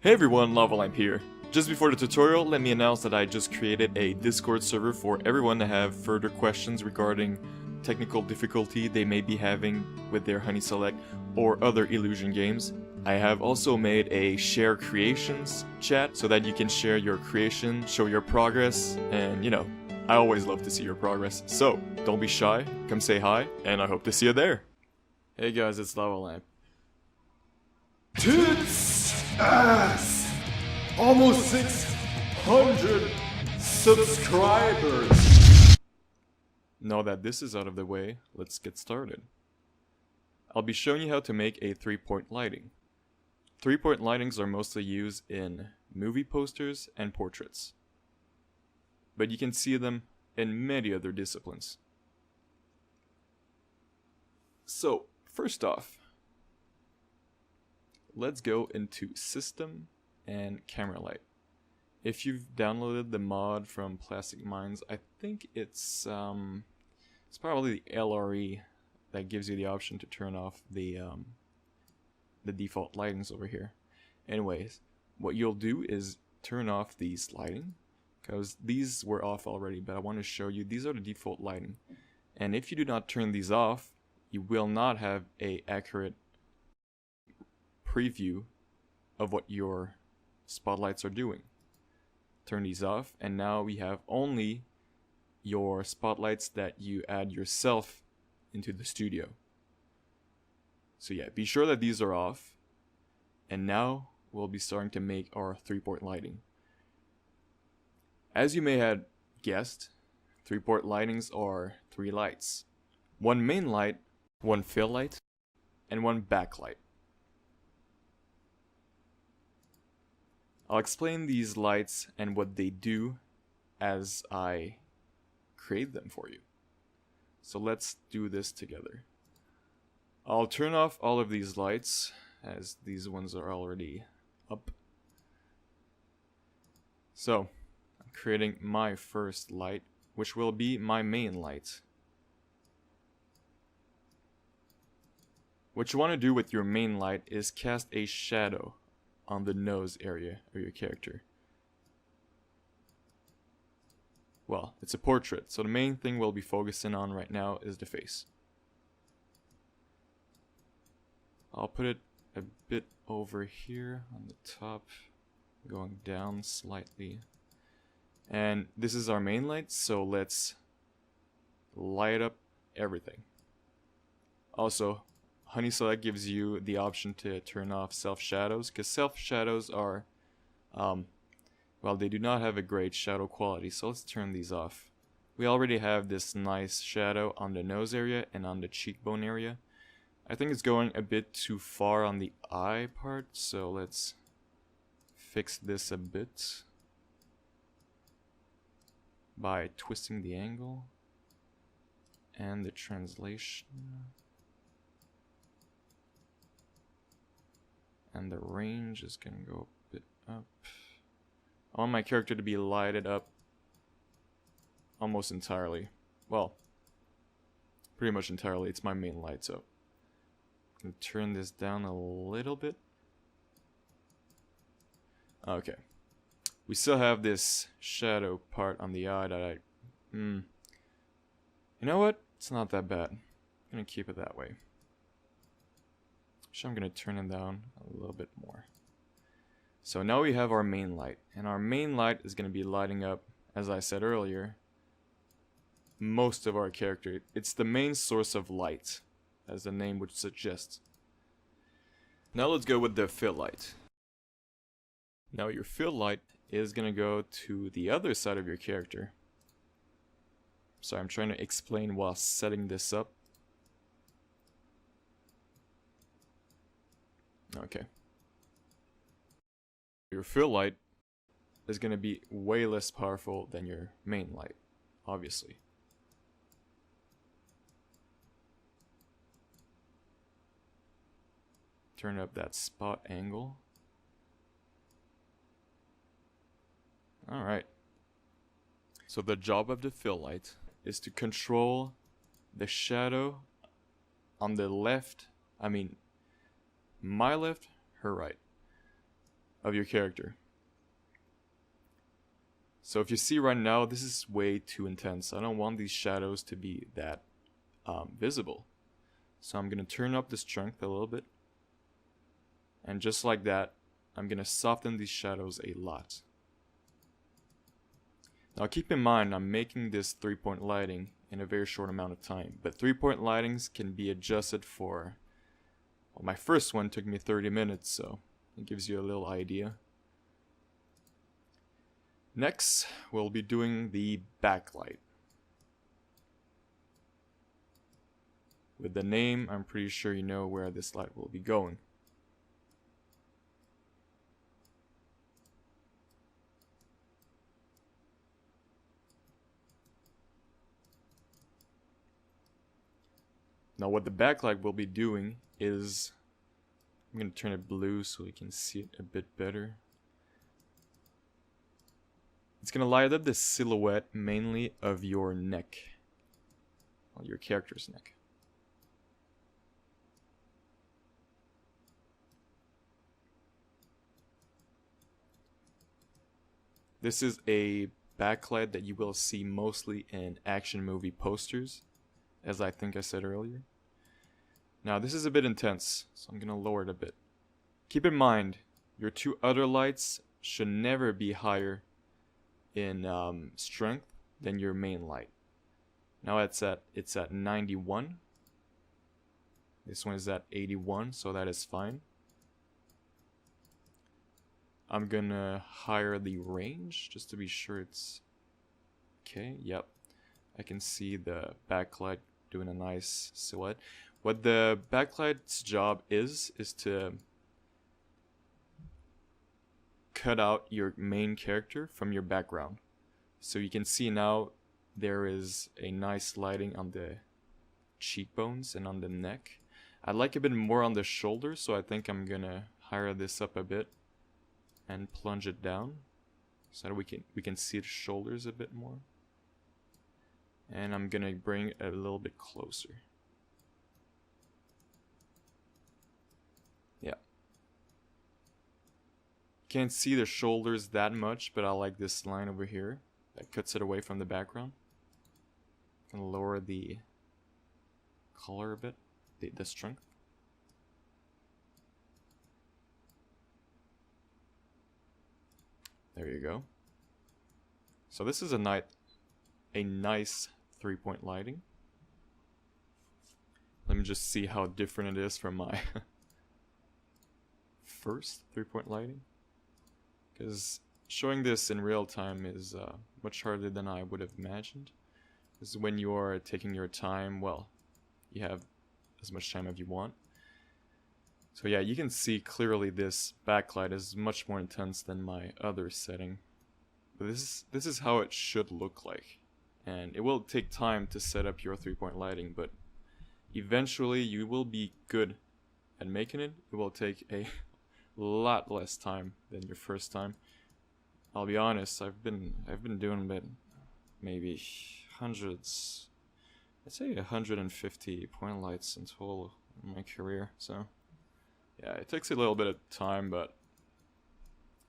Hey everyone, LavaLamp here. Just before the tutorial, let me announce that I just created a Discord server for everyone to have further questions regarding technical difficulty they may be having with their Honey Select or other Illusion games. I have also made a share creations chat so that you can share your creation, show your progress, and you know, I always love to see your progress. So, don't be shy, come say hi, and I hope to see you there. Hey guys, it's LavaLamp. Tits ass! Almost 600 subscribers! Now that this is out of the way, let's get started. I'll be showing you how to make a 3-point lighting. 3-point lightings are mostly used in movie posters and portraits, but you can see them in many other disciplines. So, first off, let's go into System and Camera Light. If you've downloaded the mod from Plastic Minds, I think it's probably the LRE that gives you the option to turn off the default lightings over here. Anyways, what you'll do is turn off these lighting, because these were off already, but I want to show you these are the default lighting. And if you do not turn these off, you will not have an accurate preview of what your spotlights are doing. Turn these off, and now we have only your spotlights that you add yourself into the studio. So yeah, be sure that these are off, and now we'll be starting to make our 3-point lighting. As you may have guessed, 3-point lightings are 3 lights. One main light, one fill light, and one backlight. I'll explain these lights and what they do as I create them for you. So let's do this together. I'll turn off all of these lights, as these ones are already up. So, I'm creating my first light, which will be my main light. What you want to do with your main light is cast a shadow on the nose area of your character. Well, it's a portrait, so the main thing we'll be focusing on right now is the face. I'll put it a bit over here on the top, going down slightly. And this is our main light, so let's light up everything. Also, Honey Select gives you the option to turn off self shadows, because self shadows are, well, they do not have a great shadow quality, so let's turn these off. We already have this nice shadow on the nose area and on the cheekbone area. I think it's going a bit too far on the eye part, so let's fix this a bit by twisting the angle and the translation. And the range is gonna go a bit up. I want my character to be lighted up almost entirely. Well, pretty much entirely. It's my main light, so I'm gonna turn this down a little bit. Okay. We still have this shadow part on the eye that you know what? It's not that bad. I'm gonna keep it that way. So I'm going to turn it down a little bit more. So now we have our main light, and our main light is going to be lighting up, as I said earlier, most of our character. It's the main source of light, as the name would suggest. Now let's go with the fill light. Now your fill light is going to go to the other side of your character. Sorry, I'm trying to explain while setting this up. Okay. Your fill light is going to be way less powerful than your main light, obviously. Turn up that spot angle. Alright. So the job of the fill light is to control the shadow on the left, my left, her right. of your character. So if you see right now, this is way too intense. I don't want these shadows to be that visible. So I'm going to turn up the strength a little bit. And just like that, I'm going to soften these shadows a lot. Now keep in mind, I'm making this 3-point lighting in a very short amount of time. But 3-point lightings can be adjusted for... Well, my first one took me 30 minutes, so it gives you a little idea. Next, we'll be doing the backlight. With the name, I'm pretty sure you know where this light will be going. Now what the backlight will be doing is, I'm going to turn it blue so we can see it a bit better. It's going to light up the silhouette mainly of your neck, well, your character's neck. This is a backlight that you will see mostly in action movie posters, as I think I said earlier. Now this is a bit intense, so I'm going to lower it a bit. Keep in mind, your two other lights should never be higher in strength than your main light. Now it's at 91. This one is at 81, so that is fine. I'm gonna higher the range just to be sure it's okay. Yep, I can see the backlight doing a nice silhouette. What the backlight's job is to cut out your main character from your background. So you can see now there is a nice lighting on the cheekbones and on the neck. I'd like a bit more on the shoulders, so I think I'm gonna higher this up a bit and plunge it down so that we can see the shoulders a bit more. And I'm gonna bring it a little bit closer. Yeah. Can't see the shoulders that much, but I like this line over here that cuts it away from the background. I'm gonna lower the color a bit, the strength. There you go. So this is a nice 3-point lighting. Let me just see how different it is from my first 3-point lighting. Because showing this in real time is much harder than I would have imagined. Because when you are taking your time, well, you have as much time as you want. So yeah, you can see clearly this backlight is much more intense than my other setting. But this is how it should look like. And it will take time to set up your 3-point lighting, but eventually you will be good at making it. It will take a lot less time than your first time. I'll be honest, I've been doing it maybe hundreds, I'd say 150 point lights in total in my career, so yeah, it takes a little bit of time, but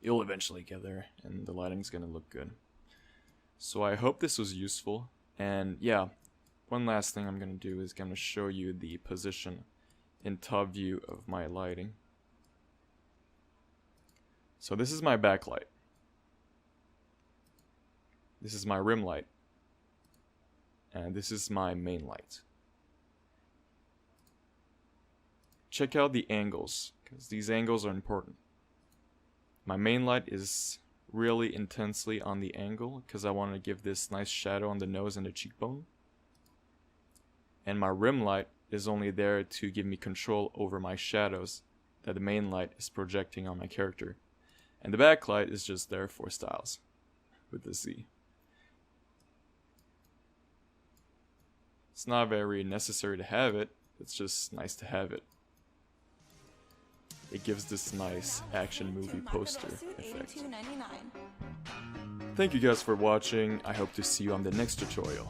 you'll eventually get there and the lighting's gonna look good. So I hope this was useful, and yeah, one last thing I'm gonna do is gonna show you the position in top view of my lighting. So this is my backlight. This is my rim light. And this is my main light. Check out the angles, because these angles are important. My main light is really intensely on the angle, because I want to give this nice shadow on the nose and the cheekbone. And my rim light is only there to give me control over my shadows that the main light is projecting on my character. And the backlight is just there for styles, with the Z. It's not very necessary to have it, it's just nice to have it. It gives this nice action movie poster effect. Thank you guys for watching, I hope to see you on the next tutorial.